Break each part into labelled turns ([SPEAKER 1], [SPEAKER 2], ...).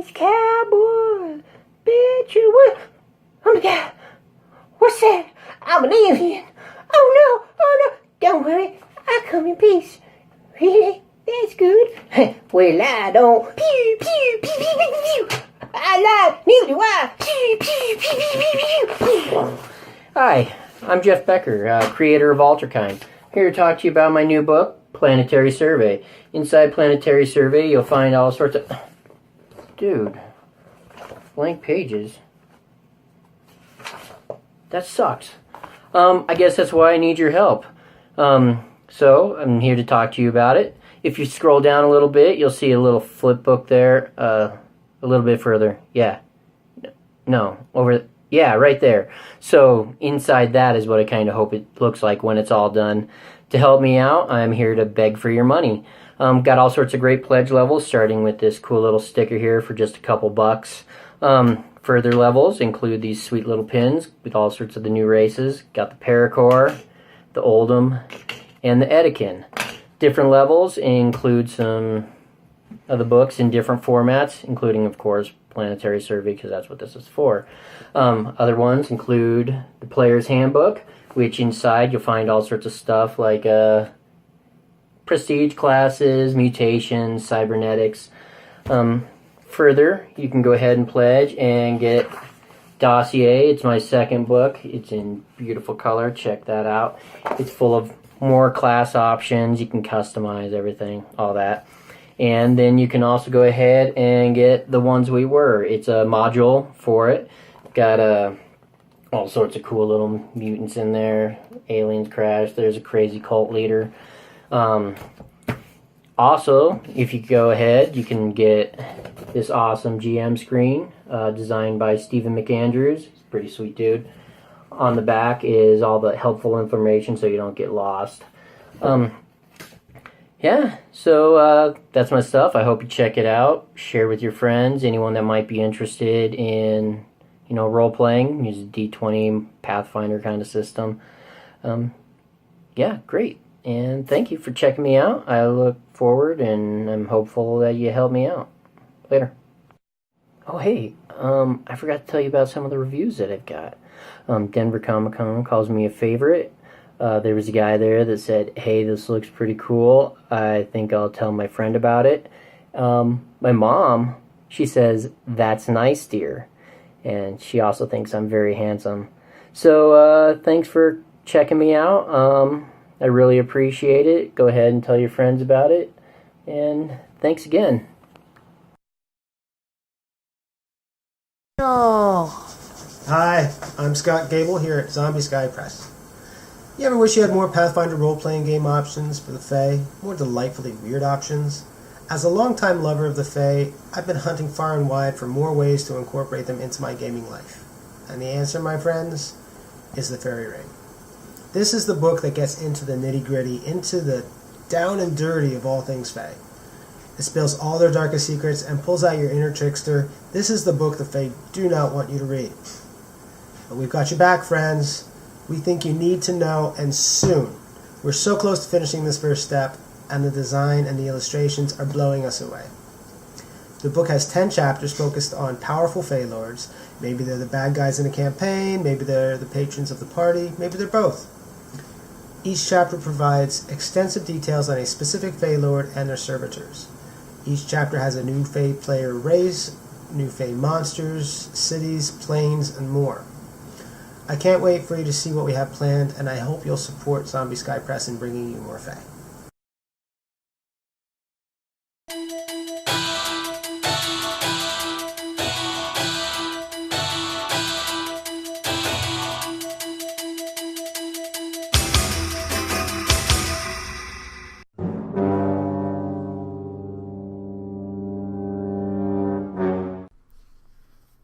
[SPEAKER 1] Space cowboy. Bet you will. Oh my God. What's that? I'm an alien. Oh no. Oh no. Don't worry. I come in peace. Really? That's good. Well, I don't. Pew, pew, pew, pew, pew, pew. I lied. Neither do I. Pew, pew, pew, pew, pew, pew. Hi, I'm Jeff Becker, creator of Alterkind. Here to talk to you about my new book, Planetary Survey. Inside Planetary Survey, you'll find all sorts of... Dude, blank pages. That sucks. I guess that's why I need your help. So, I'm here to talk to you about it. If you scroll down a little bit, you'll see a little flip book there. A little bit further. Yeah. No, over... Yeah, right there. So, inside that is what I kind of hope it looks like when it's all done. To help me out, I'm here to beg for your money. Got all sorts of great pledge levels, starting with this cool little sticker here for just a couple bucks. Further levels include these sweet little pins with all sorts of the new races. Got the Paracore, the Oldham, and the Edekin. Different levels include some of the books in different formats, including, of course, Planetary Survey, because that's what this is for. Other ones include the Player's Handbook, which inside you'll find all sorts of stuff like prestige classes, mutations, cybernetics. Further, you can go ahead and pledge and get Dossier. It's my second book. It's in beautiful color. Check that out. It's full of more class options. You can customize everything, all that. And then you can also go ahead and get The Ones We Were. It's a module for it. Got all sorts of cool little mutants in there. Aliens crash. There's a crazy cult leader. Also, if you go ahead, you can get this awesome GM screen designed by Stephen McAndrews. He's a pretty sweet dude. On the back is all the helpful information so you don't get lost. Yeah, so that's my stuff. I hope you check it out. Share with your friends, anyone that might be interested in, role-playing. Use a D20 Pathfinder kind of system. Yeah, great. And thank you for checking me out. I look forward and I'm hopeful that you help me out. Later. Oh, hey, I forgot to tell you about some of the reviews that I've got. Denver Comic Con calls me a favorite. There was a guy there that said, hey, this looks pretty cool. I think I'll tell my friend about it. My mom, she says, that's nice, dear. And she also thinks I'm very handsome. So, thanks for checking me out. I really appreciate it. Go ahead and tell your friends about it. And thanks again.
[SPEAKER 2] Oh. Hi, I'm Scott Gable here at Zombie Sky Press. You ever wish you had more Pathfinder role-playing game options for the Fae? More delightfully weird options? As a longtime lover of the Fae, I've been hunting far and wide for more ways to incorporate them into my gaming life. And the answer, my friends, is the Fairy Ring. This is the book that gets into the nitty-gritty, into the down and dirty of all things Fae. It spills all their darkest secrets and pulls out your inner trickster. This is the book the Fae do not want you to read. But we've got your back, friends. We think you need to know, and soon. We're so close to finishing this first step, and the design and the illustrations are blowing us away. The book has 10 chapters focused on powerful Fae Lords. Maybe they're the bad guys in a campaign, maybe they're the patrons of the party, maybe they're both. Each chapter provides extensive details on a specific Fae Lord and their servitors. Each chapter has a new Fae player race, new Fae monsters, cities, planes, and more. I can't wait for you to see what we have planned, and I hope you'll support Zombie Sky Press in bringing you more Fae.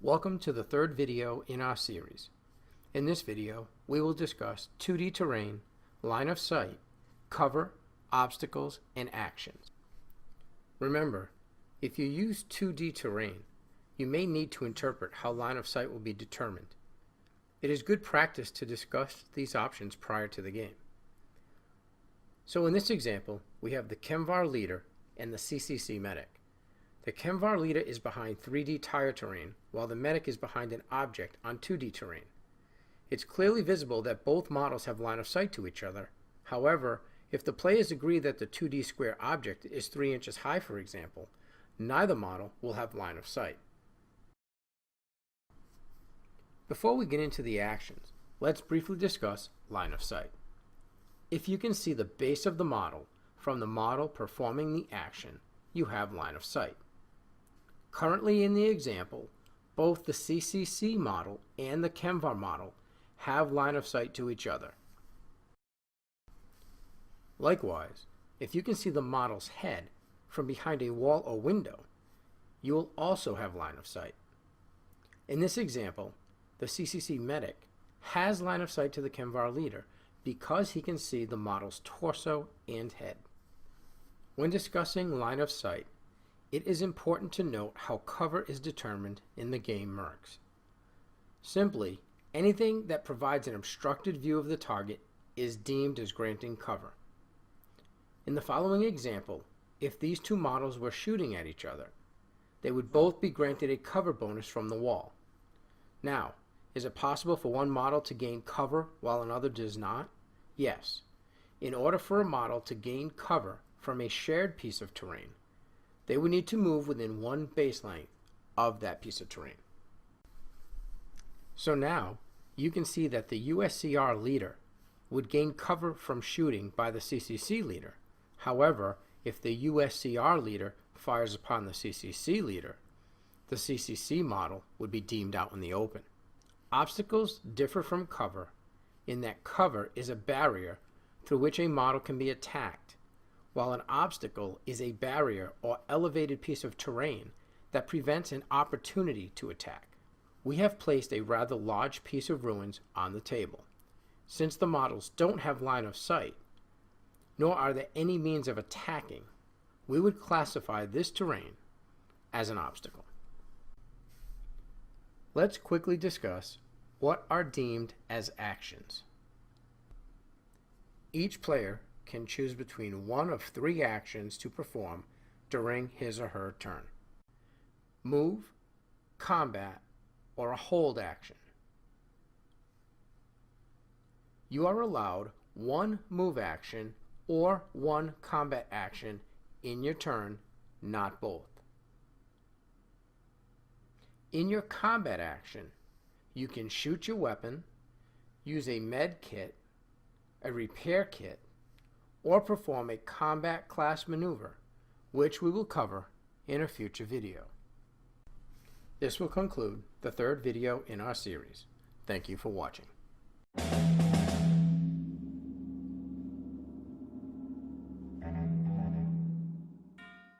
[SPEAKER 3] Welcome to the third video in our series. In this video, we will discuss 2D terrain, line of sight, cover, obstacles, and actions. Remember, if you use 2D terrain, you may need to interpret how line of sight will be determined. It is good practice to discuss these options prior to the game. So in this example, we have the Kemvar leader and the CCC medic. The Kemvar leader is behind 3D tire terrain, while the medic is behind an object on 2D terrain. It's clearly visible that both models have line of sight to each other. However, if the players agree that the 2D square object is 3 inches high, for example, neither model will have line of sight. Before we get into the actions, let's briefly discuss line of sight. If you can see the base of the model from the model performing the action, you have line of sight. Currently in the example, both the CCC model and the Kemvar model have line of sight to each other. Likewise, if you can see the model's head from behind a wall or window, you will also have line of sight. In this example, the CCC medic has line of sight to the Kemvar leader because he can see the model's torso and head. When discussing line of sight, it is important to note how cover is determined in the game MERCS. Simply, anything that provides an obstructed view of the target is deemed as granting cover. In the following example, if these two models were shooting at each other, they would both be granted a cover bonus from the wall. Now, is it possible for one model to gain cover while another does not? Yes. In order for a model to gain cover from a shared piece of terrain, they would need to move within one base length of that piece of terrain. So now, you can see that the USCR leader would gain cover from shooting by the CCC leader. However, if the USCR leader fires upon the CCC leader, the CCC model would be deemed out in the open. Obstacles differ from cover in that cover is a barrier through which a model can be attacked, while an obstacle is a barrier or elevated piece of terrain that prevents an opportunity to attack. We have placed a rather large piece of ruins on the table. Since the models don't have line of sight, nor are there any means of attacking, we would classify this terrain as an obstacle. Let's quickly discuss what are deemed as actions. Each player can choose between one of 3 actions to perform during his or her turn: move, combat, or a hold action. You are allowed 1 move action or 1 combat action in your turn, not both. In your combat action, you can shoot your weapon, use a med kit, a repair kit, or perform a combat class maneuver, which we will cover in a future video. This will conclude the 3rd video in our series. Thank you for watching.